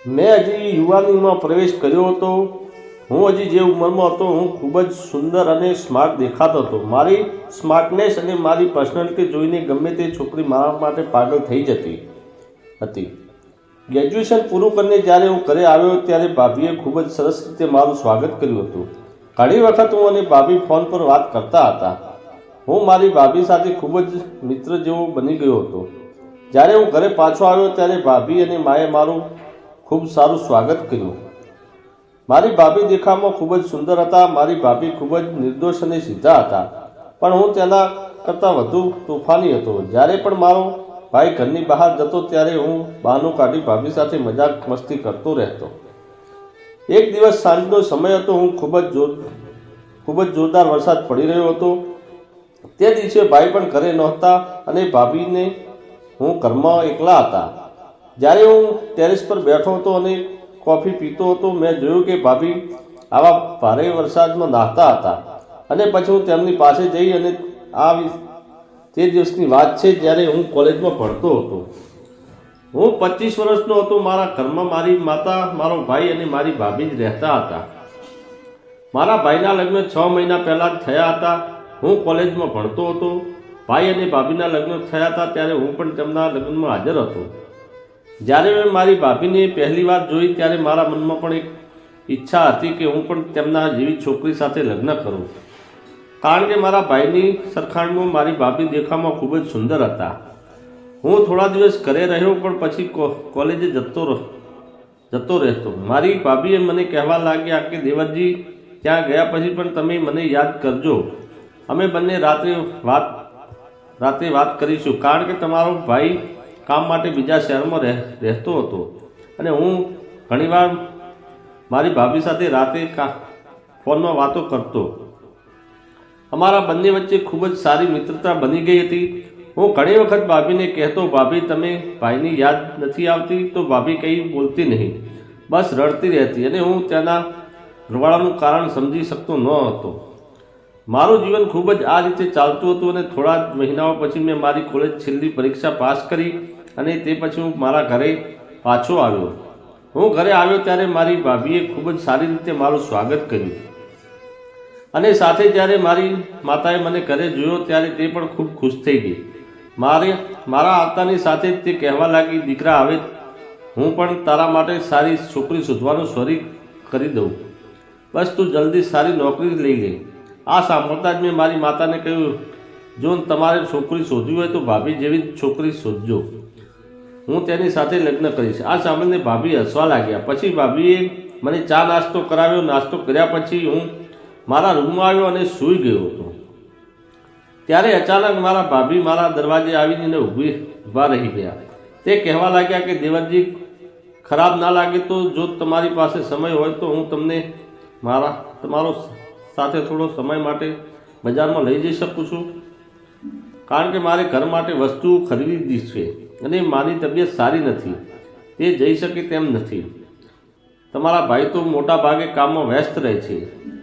મેં હજી યુવાનીમાં પ્રવેશ કર્યો હતો. હું હજી જે ઉંમરમાં હતો હું ખૂબ જ સુંદર અને સ્માર્ટ દેખાતો હતો. મારી સ્માર્ટનેસ અને મારી પર્સનાલિટી જોઈને ગમે તે છોકરી મારા માટે પાગલ થઈ જતી હતી. ગ્રેજ્યુએશન પૂરું કરીને જ્યારે હું ઘરે આવ્યો ત્યારે ભાભીએ ખૂબ જ સરસ રીતે મારું સ્વાગત કર્યું હતું. ઘણી વખત હું અને ભાભી ફોન પર વાત કરતા હતા. હું મારી ભાભી સાથે ખૂબ જ મિત્ર જેવો બની ગયો હતો. જ્યારે હું ઘરે પાછો આવ્યો ત્યારે ભાભી અને માએ મારું ખૂબ સારું સ્વાગત કર્યું. મારી ભાભી દેખાવમાં ખૂબ જ સુંદર હતા. મારી ભાભી ખૂબ જ નિર્દોષ અને સીધા હતા, પણ હું તેના કરતાં વધુ તોફાની હતો. જ્યારે પણ મારો ભાઈ ઘરની બહાર જતો ત્યારે હું બહાનું કાઢી ભાભી સાથે મજાક મસ્તી કરતો રહેતો. એક દિવસ સાંજનો સમય હતો. હું ખૂબ જ જોરદાર વરસાદ પડી રહ્યો હતો. તે દિવસે ભાઈ પણ ઘરે નહોતા અને ભાભીને હું ઘરમાં એકલા હતા. જ્યારે હું ટેરેસ પર બેઠો હતો અને કોફી પીતો હતો, મેં જોયું કે ભાભી આવા ભારે વરસાદમાં નાહતા હતા. અને પછી હું તેમની પાસે જઈ અને તે દિવસની વાત છે જ્યારે હું કોલેજમાં ભણતો હતો. હું 25 વર્ષનો હતો. મારા ઘરમાં મારી માતા, મારો ભાઈ અને મારી ભાભી જ રહેતા હતા. મારા ભાઈના લગ્ન 6 મહિના પહેલાં જ થયા હતા. હું કોલેજમાં ભણતો હતો. ભાઈ અને ભાભીના લગ્ન થયા હતા ત્યારે હું પણ તેમના લગ્નમાં હાજર હતો. જ્યારે મેં મારી ભાભીને પહેલી વાર જોઈ ત્યારે મારા મનમાં પણ એક ઈચ્છા હતી કે હું પણ તેમના જેવી છોકરી સાથે લગ્ન કરું, કારણ કે મારા ભાઈની સરખામણીમાં મારી ભાભી દેખાવમાં ખૂબ જ સુંદર હતા. હું થોડા દિવસ ઘરે રહ્યો પણ પછી કોલેજે જતો રહેતો. મારી ભાભીએ મને કહેવા લાગ્યા કે દેવરજી, ત્યાં ગયા પછી પણ તમે મને યાદ કરજો. અમે બંને રાત્રે વાત કરીશું, કારણ કે તમારો ભાઈ કામ માટે બીજા શહેરમાં રહેતો હતો અને હું ઘણીવાર મારી ભાભી સાથે રાતે ફોનમાં વાતો કરતો. અમારા બંને વચ્ચે ખૂબ જ સારી મિત્રતા બની ગઈ હતી. હું ઘણી વખત ભાભીને કહેતો, ભાભી તમે ભાઈની યાદ નથી આવતી? તો ભાભી કંઈ બોલતી નહીં, બસ રડતી રહેતી અને હું તેના રવાડાનું કારણ સમજી શકતો ન હતો. મારું જીવન ખૂબ જ આ રીતે ચાલતું હતું અને થોડા જ મહિનાઓ પછી મેં મારી કોલેજ છેલ્લી પરીક્ષા પાસ કરી અને તે પછી હું મારા ઘરે પાછો આવ્યો. હું ઘરે આવ્યો ત્યારે મારી ભાભીએ ખૂબ જ સારી રીતે મારું સ્વાગત કર્યું અને સાથે જ્યારે મારી માતાએ મને ઘરે જોયો ત્યારે તે પણ ખૂબ ખુશ થઈ ગઈ. મારા આવતાની સાથે જ તે કહેવા લાગી, દીકરા, હવે હું પણ તારા માટે સારી છોકરી શોધવાનું શરૂ કરી દઉં. બસ તું જલ્દી સારી નોકરી લઈ લે. આ સાંભળતા જ મેં મારી માતાને કહ્યું, જો તમારે છોકરી શોધવી હોય તો ભાભી જેવી જ છોકરી શોધજો, હું તેની સાથે લગ્ન કરીશ. આ સાંભળીને ભાભી હસવા લાગ્યા. પછી ભાભીએ મને ચા નાસ્તો કરાવ્યો. નાસ્તો કર્યા પછી હું મારા રૂમમાં આવ્યો અને સૂઈ ગયો હતો. ત્યારે અચાનક મારા ભાભી મારા દરવાજે આવીને ઊભા રહી ગયા. તે કહેવા લાગ્યા કે દેવરજી, ખરાબ ના લાગે તો જો તમારી પાસે સમય હોય તો હું તમને તમારો સાથે થોડો સમય માટે બજારમાં લઈ જઈ શકું છું, કારણ કે મારે ઘર માટે વસ્તુ ખરીદી છે અને મારી તબિયત સારી નથી, તે જઈ શકે તેમ નથી. તમારા ભાઈ તો મોટા ભાગે કામમાં વ્યસ્ત રહે છે.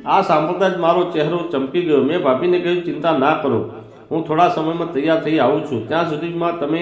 આ સાંભળતા જ મારો ચહેરો ચમકી ગયો. મેં ભાભીને કહ્યું, ચિંતા ના કરો, હું થોડા સમયમાં તૈયાર થઈ આવું છું, ત્યાં સુધીમાં તમે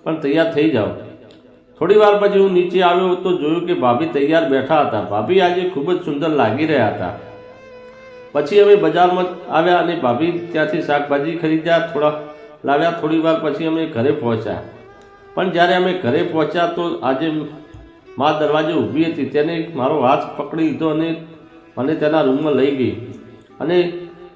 પણ તૈયાર થઈ જાઓ. થોડી વાર પછી હું નીચે આવ્યો તો જોયું કે ભાભી તૈયાર બેઠા હતા. ભાભી આજે ખૂબ જ સુંદર લાગી રહ્યા હતા. પછી અમે બજારમાં આવ્યા અને ભાભી ત્યાંથી શાકભાજી ખરીદ્યા, થોડા લાવ્યા. થોડી વાર પછી અમે ઘરે પહોંચ્યા. પણ જ્યારે અમે ઘરે પહોંચ્યા તો આજે મા દરવાજે ઊભી હતી. તેને મારો હાથ પકડી લીધો અને મને તેના રૂમમાં લઈ ગઈ અને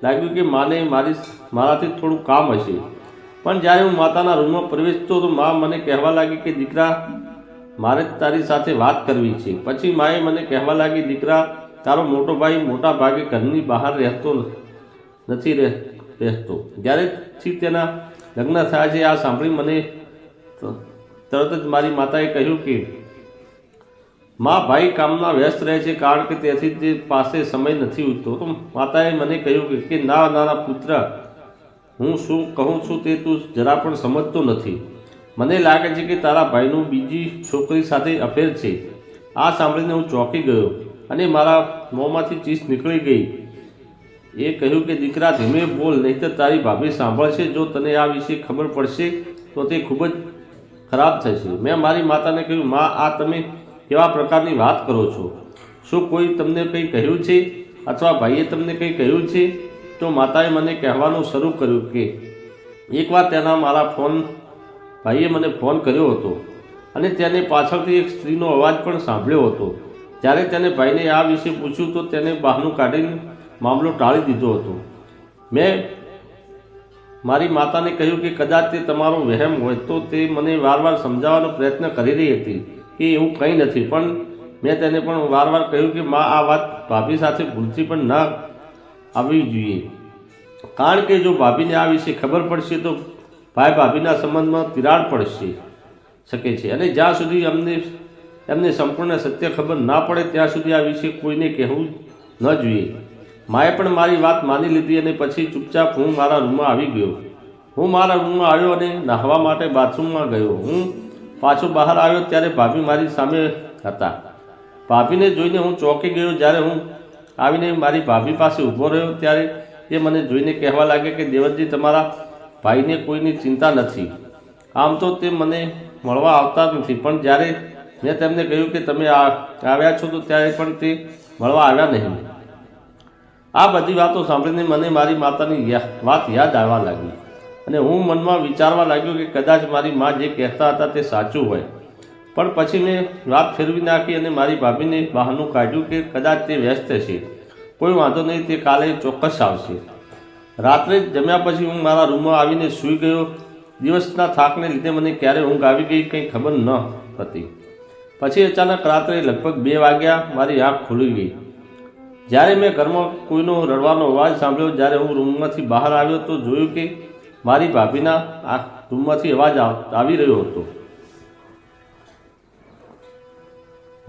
લાગ્યું કે માને મારાથી થોડું કામ હશે. પણ જ્યારે હું માતાના રૂમમાં પ્રવેશતો તો મા મને કહેવા લાગી કે દીકરા, મારે તારી સાથે વાત કરવી છે. પછી માએ મને કહેવા લાગી, દીકરા, તારો મોટો ભાઈ મોટા ભાગે ઘરની બહાર નથી રહેતો. જ્યારેથી તેના લગ્ન થયા છે. આ સાંભળી મને તરત જ મારી માતાએ કહ્યું કે મા, ભાઈ કામમાં વ્યસ્ત રહે છે, કારણ કે તેથી તે પાસે સમય નથી ઉઠતો. તો માતાએ મને કહ્યું કે ના પુત્ર, હું શું કહું છું તે તું જરા પણ સમજતો નથી. મને લાગે છે કે તારા ભાઈનું બીજી છોકરી સાથે અફેર છે. આ સાંભળીને હું ચોંકી ગયો અને મારા મોંમાંથી ચીસ નીકળી ગઈ. એ કહ્યું કે દીકરા, ધીમે બોલ, નહીંતર તારી ભાભી સાંભળશે. જો તને આ વિશે ખબર પડશે તો તે ખૂબ જ ખરાબ થશે. મેં મારી માતાને કહ્યું, મા, આ તમે કેવા પ્રકારની વાત કરો છો? શું કોઈ તમને કંઈ કહ્યું છે અથવા ભાઈએ તમને કંઈ કહ્યું છે? તો માતાએ મને કહેવાનું શરૂ કર્યું કે એકવાર ભાઈએ મને ફોન કર્યો હતો અને તેને પાછળથી એક સ્ત્રીનો અવાજ પણ સાંભળ્યો હતો. જ્યારે તેને ભાઈને આ વિશે પૂછ્યું તો તેને બહાનું કાઢીને મામલો ટાળી દીધો હતો. મેં મારી માતાને કહ્યું કે કદાચ તે તમારો વહેમ હોય તો તે મને વારવાર સમજાવવાનો પ્રયત્ન કરી રહી હતી કે એવું કંઈ નથી, પણ મેં તેને પણ વારવાર કહ્યું કે માં, આ વાત ભાભી સાથે ભૂલથી પણ ના આવવી જોઈએ, કારણ કે જો ભાભીને આ વિશે ખબર પડશે તો ભાઈ ભાભીના સંબંધમાં તિરાડ પડશે શકે છે, અને જ્યાં સુધી એમને સંપૂર્ણ સત્ય ખબર ના પડે ત્યાં સુધી આ વિશે કોઈને કહેવું ન જોઈએ. માએ પણ મારી વાત માની લીધી અને પછી ચૂપચાપ હું મારા રૂમમાં આવી ગયો. હું મારા રૂમમાં આવ્યો અને નહાવા માટે બાથરૂમમાં ગયો. હું પાછો બહાર આવ્યો ત્યારે ભાભી મારી સામે હતા. ભાભીને જોઈને હું ચોંકી ગયો. જ્યારે હું આવીને મારી ભાભી પાસે ઊભો રહ્યો ત્યારે એ મને જોઈને કહેવા લાગે કે દેવતજી, તમારા ભાઈને કોઈની ચિંતા નથી. આમ તો તે મને મળવા આવતા નથી, પણ જ્યારે મેં તેમને કહ્યું કે તમે આવ્યા છો તો ત્યારે પણ તે મળવા આવ્યા નહીં. આ બધી વાતો સાંભળીને મને મારી માતાની વાત યાદ આવવા લાગી અને હું મનમાં વિચારવા લાગ્યો કે કદાચ મારી મા જે કહેતા હતા તે સાચું હોય. પણ પછી મેં વાત ફેરવી નાખી અને મારી ભાભીને બહાનું કાઢ્યું કે કદાચ તે વ્યસ્ત છે, કોઈ વાંધો નહીં, તે કાલે ચોક્કસ આવશે. રાત્રે જમ્યા પછી હું મારા રૂમમાં આવીને સૂઈ ગયો. દિવસના થાકને લીધે મને ક્યારે ઊંઘ આવી ગઈ કંઈ ખબર ન હતી. પછી અચાનક રાત્રે લગભગ 2 વાગ્યા મારી આંખ ખુલી ગઈ. જ્યારે મેં ઘરમાં કોઈનો રડવાનો અવાજ સાંભળ્યો. જ્યારે હું રૂમમાંથી બહાર આવ્યો તો જોયું કે મારી ભાભીના રૂમમાંથી અવાજ આવી રહ્યો હતો.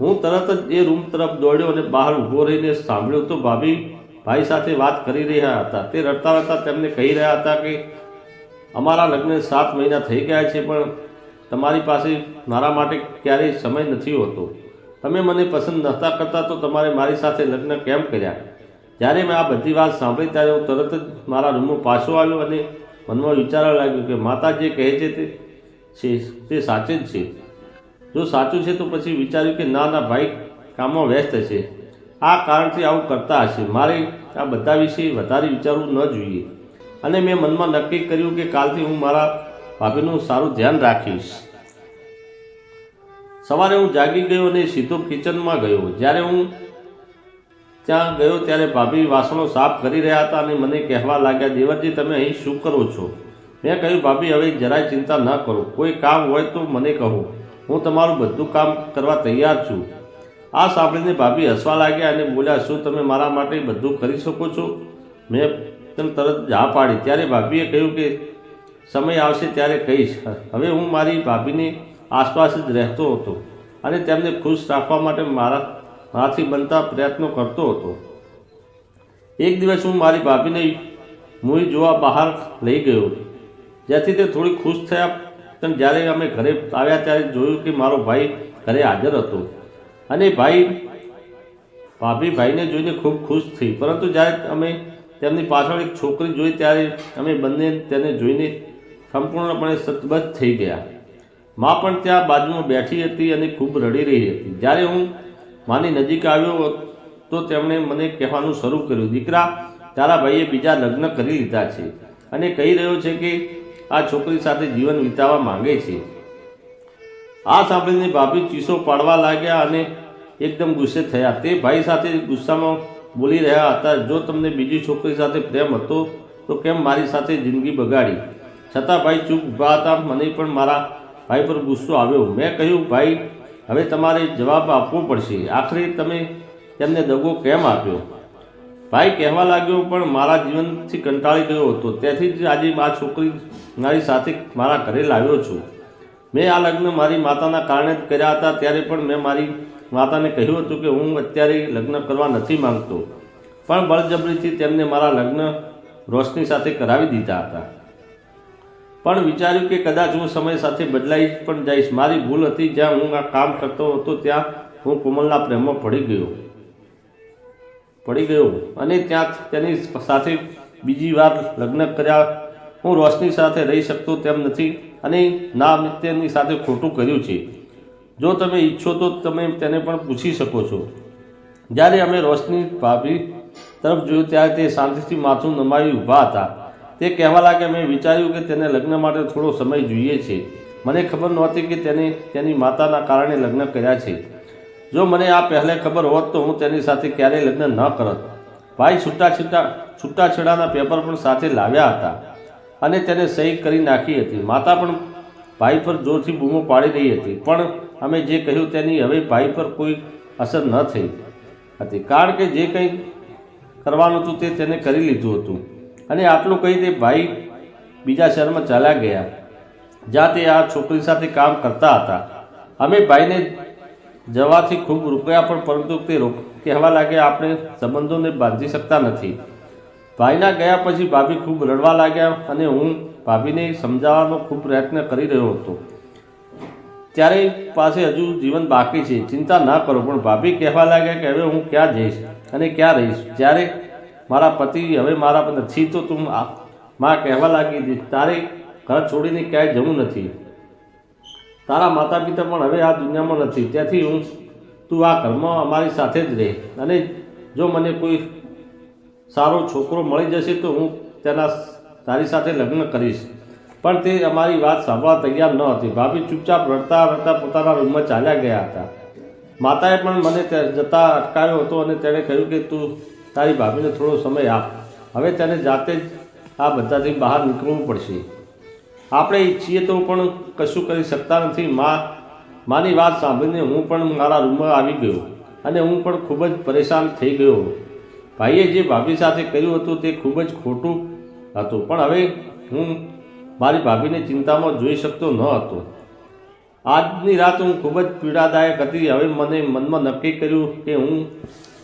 હું તરત જ એ રૂમ તરફ દોડ્યો અને બહાર ઊભો રહીને સાંભળ્યું તો ભાઈ સાથે વાત કરી રહ્યા હતા. તે રડતા રડતા તેમને કહી રહ્યા હતા કે અમારા લગ્ન 7 મહિના થઈ ગયા છે, પણ તમારી પાસે મારા માટે ક્યારેય સમય નથી હોતો. તમે મને પસંદ નહોતા કરતા તો તમારે મારી સાથે લગ્ન કેમ કર્યા? જ્યારે મેં આ બધી વાત સાંભળી ત્યારે હું તરત જ મારા રૂમમાં પાછો આવ્યો અને મનમાં વિચારવા લાગ્યો કે માતા જે કહે છે તે સાચે જ છે. જો સાચું છે તો પછી વિચાર્યું કે ના ભાઈ કામમાં વ્યસ્ત છે, આ કારણથી આવું કરતા હશે. મારે આ બધા વિશે વધારે વિચારવું ન જોઈએ અને મેં મનમાં નક્કી કર્યું કે કાલથી હું મારા ભાભીનું સારું ધ્યાન રાખીશ. સવારે હું જાગી ગયો અને સીધો કિચનમાં ગયો. જ્યારે હું ત્યાં ગયો ત્યારે ભાભી વાસણો સાફ કરી રહ્યા હતા અને મને કહેવા લાગ્યા, દેવતજી, તમે અહીં શું કરો છો? મેં કહ્યું, ભાભી, હવે જરાય ચિંતા ન કરો. કોઈ કામ હોય તો મને કહો, હું તમારું બધું કામ કરવા તૈયાર છું. આ સાંભળીને ભાભી હસવા લાગ્યા અને બોલ્યા, શું તમે મારા માટે બધું કરી શકો છો? મેં તરત હા પાડી. ત્યારે ભાભીએ કહ્યું કે સમય આવશે ત્યારે કહીશ. હવે હું મારી ભાભીની આસપાસ જ રહેતો હતો અને તેમને ખુશ રાખવા માટે મારાથી બનતા પ્રયત્નો કરતો હતો. એક દિવસ હું મારી ભાભીને મૂવી જોવા બહાર લઈ ગયો, જેથી તે થોડી ખુશ થયા. પણ જ્યારે અમે ઘરે આવ્યા ત્યારે જોયું કે મારો ભાઈ ઘરે હાજર હતો અને ભાભી ભાઈને જોઈને ખૂબ ખુશ થઈ. પરંતુ જ્યારે અમે તેમની પાછળ એક છોકરી જોઈ ત્યારે અમે બંને તેને જોઈને સંપૂર્ણપણે સતબદ્ધ થઈ ગયા. મા પણ ત્યાં બાજુમાં બેઠી હતી અને ખૂબ રડી રહી હતી. જ્યારે હું માની નજીક આવ્યો તો તેમણે મને કહેવાનું શરૂ કર્યું, દીકરા, તારા ભાઈએ બીજા લગ્ન કરી લીધા છે અને કહી રહ્યો છે કે આ છોકરી સાથે જીવન વિતાવવા માંગે છે. આ સાંભળીને ભાભી ચીસો પાડવા લાગ્યા અને એકદમ ગુસ્સે થયા. તે ભાઈ સાથે ગુસ્સામાં બોલી રહ્યા હતા, જો તમને બીજી છોકરી સાથે પ્રેમ હતો તો કેમ મારી સાથે જિંદગી બગાડી? છતાં ભાઈ ચૂપ ઊભા હતા. મને પણ મારા ભાઈ પર ગુસ્સો આવ્યો. મેં કહ્યું, ભાઈ, હવે તમારે જવાબ આપવો પડશે. આખરે તમે તેમને દગો કેમ આપ્યો? ભાઈ કહેવા લાગ્યો, પણ મારા જીવનથી કંટાળી ગયો હતો, તેથી જ આજે આ છોકરી મારી સાથે મારા ઘરે લાવ્યો છું. મેં આ લગ્ન મારી માતાના કારણે જ કર્યા હતા. ત્યારે પણ મેં મારી માતાને કહ્યું હતું કે હું અત્યારે લગ્ન કરવા નથી માંગતો, પણ બળજબરીથી તેમને મારા લગ્ન રોશની સાથે કરાવી દીધા હતા. પણ વિચાર્યું કે કદાચ હું સમય સાથે બદલાઈ પણ જઈશ. મારી ભૂલ હતી. જ્યાં હું આ કામ કરતો હતો ત્યાં હું કોમલના પ્રેમમાં પડી ગયો અને ત્યાં તેની સાથે બીજી વાર લગ્ન કર્યા. હું રોશની સાથે રહી શકતો તેમ નથી અને ના તેની સાથે ખોટું કર્યું છે. જો તમે ઈચ્છો તો તમે તેને પણ પૂછી શકો છો. જ્યારે અમે રોશની ભાભી તરફ જોયું ત્યારે તે શાંતિથી માથું નમાવી ઊભા હતા. તે કહેવા લાગ્યા, મેં વિચાર્યું કે તેને લગ્ન માટે થોડો સમય જોઈએ છે. મને ખબર નહોતી કે તેને તેની માતાના કારણે લગ્ન કર્યા છે. જો મને આ પહેલે ખબર હોત તો હું તેની સાથે ક્યારેય લગ્ન ન કરત. ભાઈ છૂટાછેડાના પેપર પણ સાથે લાવ્યા હતા અને તેને સહી કરી નાખી હતી. માતા પણ ભાઈ પર જોરથી બૂમો પાડી રહી હતી, પણ અમે જે કહ્યું તેની હવે ભાઈ પર કોઈ અસર ન થઈ હતી, કારણ કે જે કંઈ કરવાનું હતું તે તેને કરી લીધું હતું. અને આટલું કહી તે ભાઈ બીજા શહેરમાં ચાલ્યા ગયા, જ્યાં તે આ છોકરી સાથે કામ કરતા હતા. અમે ભાઈને જવાથી ખૂબ રોક્યા, પણ પરંતુ તે કહેવા લાગ્યા, આપણે સંબંધોને બાંધી શકતા નથી. ભાઈના ગયા પછી ભાભી ખૂબ રડવા લાગ્યા અને હું ભાભીને સમજાવવાનો ખૂબ પ્રયત્ન કરી રહ્યો હતો. ત્યારે પાસે હજુ જીવન બાકી છે, ચિંતા ના કરો. પણ ભાભી કહેવા લાગ્યા કે હવે હું ક્યાં જઈશ અને ક્યાં રહીશ? જ્યારે મારા પતિ હવે મારા પર નથી તો તું માં કહેવા લાગી, તારે ઘર છોડીને ક્યાંય જવું નથી. તારા માતા પિતા પણ હવે આ દુનિયામાં નથી, તેથી તું આ ઘરમાં અમારી સાથે જ રહે. અને જો મને કોઈ સારો છોકરો મળી જશે તો હું તારી સાથે લગ્ન કરીશ. પણ તે અમારી વાત સાંભળવા તૈયાર ન હતી. ભાભી ચૂપચાપ રડતા રડતા પોતાના રૂમમાં ચાલ્યા ગયા હતા. માતાએ પણ મને જતા અટકાવ્યો હતો અને તેણે કહ્યું કે તું તારી ભાભીને થોડો સમય આપ. હવે તેને જાતે જ આ બધાથી બહાર નીકળવું પડશે. આપણે ઈચ્છીએ તો પણ કશું કરી શકતા નથી. માની વાત સાંભળીને હું પણ મારા રૂમમાં આવી ગયો અને હું પણ ખૂબ જ પરેશાન થઈ ગયો. ભાઈએ જે ભાભી સાથે કર્યું હતું તે ખૂબ જ ખોટું હતું, પણ હવે હું મારી ભાભીને ચિંતામાં જોઈ શકતો ન હતો. આજની રાત હું ખૂબ જ પીડાદાયક હતી. હવે મને મનમાં નક્કી કર્યું કે હું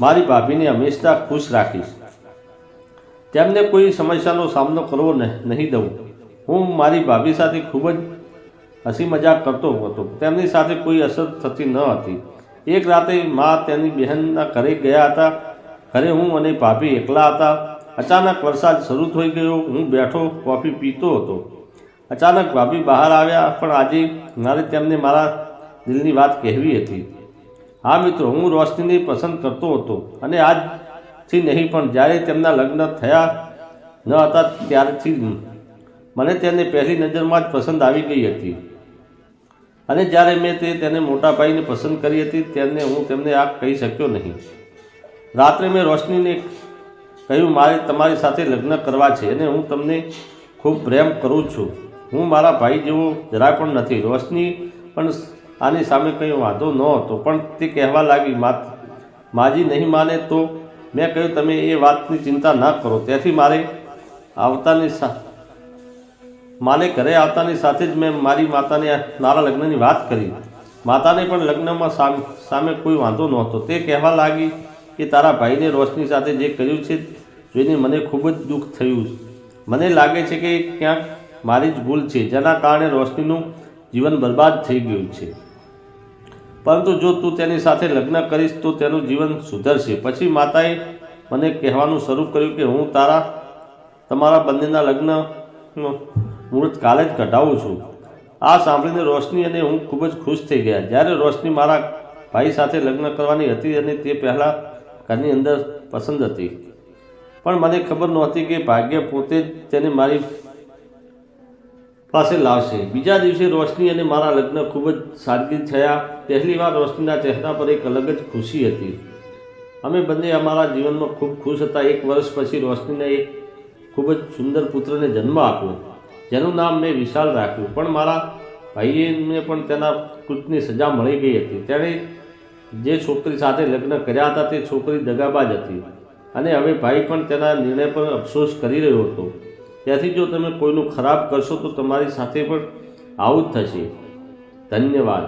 મારી ભાભીને હંમેશા ખુશ રાખીશ, તેમને કોઈ સમસ્યાનો સામનો કરવો નહીં દઉં. હું મારી ભાભી સાથે ખૂબ જ હસી મજાક કરતો હતો. તેમની સાથે કોઈ અસર થતી ન હતી. એક રાતે મા તેની બહેનના ઘરે ગયા હતા. ઘરે હું અને ભાભી એકલા હતા. અચાનક વરસાદ શરૂ થઈ ગયો. હું બેઠો કોફી પીતો હતો. અચાનક ભાભી બહાર આવ્યા, પણ આજે મારે તેમને મારા દિલની વાત કહેવી હતી. હા મિત્રો, હું રોશનીને પસંદ કરતો હતો, અને આજથી નહીં પણ જ્યારે તેમના લગ્ન થયા ન હતા ત્યારથી મને તેને પહેલી નજરમાં જ પસંદ આવી ગઈ હતી. અને જ્યારે મેં તેને મોટા ભાઈને પસંદ કરી હતી હું તેમને આ કહી શક્યો નહીં. રાત્રે મેં રોશનીને કહ્યું, મારે તમારી સાથે લગ્ન કરવા છે અને હું તમને ખૂબ પ્રેમ કરું છું. હું મારા ભાઈ જેવો જરાય પણ નથી. રોશની પણ આની સામે કંઈ વાંધો ન હતો, પણ તે કહેવા લાગી, માજી નહીં માને તો? મેં કહ્યું, તમે એ વાતની ચિંતા ના કરો. તેથી માને ઘરે આવતાની સાથે જ મેં મારી માતાને મારા લગ્નની વાત કરી. માતાને પણ લગ્નમાં સામે કોઈ વાંધો નહોતો. તે કહેવા લાગી કે તારા ભાઈને રોશની સાથે જે કર્યું છે જોઈને મને ખૂબ જ દુઃખ થયું. મને લાગે છે કે ક્યાંક મારી જ ભૂલ છે, જેના કારણે રોશનીનું જીવન બરબાદ થઈ ગયું છે. પરંતુ જો તું તેની સાથે લગ્ન કરીશ તો તેનું જીવન સુધરશે. પછી માતાએ મને કહેવાનું શરૂ કર્યું કે હું તમારા બંનેના લગ્ન મુહૂર્ત કાલે જ કઢાવું છું. આ સાંભળીને રોશની અને હું ખૂબ જ ખુશ થઈ ગયા. જ્યારે રોશની મારા ભાઈ સાથે લગ્ન કરવાની હતી અને તે પહેલાં ઘરની અંદર પસંદ હતી, પણ મને ખબર નહોતી કે ભાગ્ય પોતે જ તેને મારી પાસે લાવશે. બીજા દિવસે રોશની અને મારા લગ્ન ખૂબ જ સાદગી થયા. પહેલીવાર રોશનીના ચહેરા પર એક અલગ જ ખુશી હતી. અમે બંને અમારા જીવનમાં ખૂબ ખુશ હતા. 1 વર્ષ પછી રોશનીને એક ખૂબ જ સુંદર પુત્રને જન્મ આપ્યો, જેનું નામ મેં વિશાલ રાખ્યું. પણ મારા ભાઈને પણ તેના કૃત્યની સજા મળી ગઈ હતી. તેણે જે છોકરી સાથે લગ્ન કર્યા હતા તે છોકરી દગાબાજ હતી, અને હવે ભાઈ પણ તેના નિર્ણય પર અફસોસ કરી રહ્યો હતો. તેથી જો તમે કોઈનું ખરાબ કરશો તો તમારી સાથે પણ આવું જ થશે. ધન્યવાદ.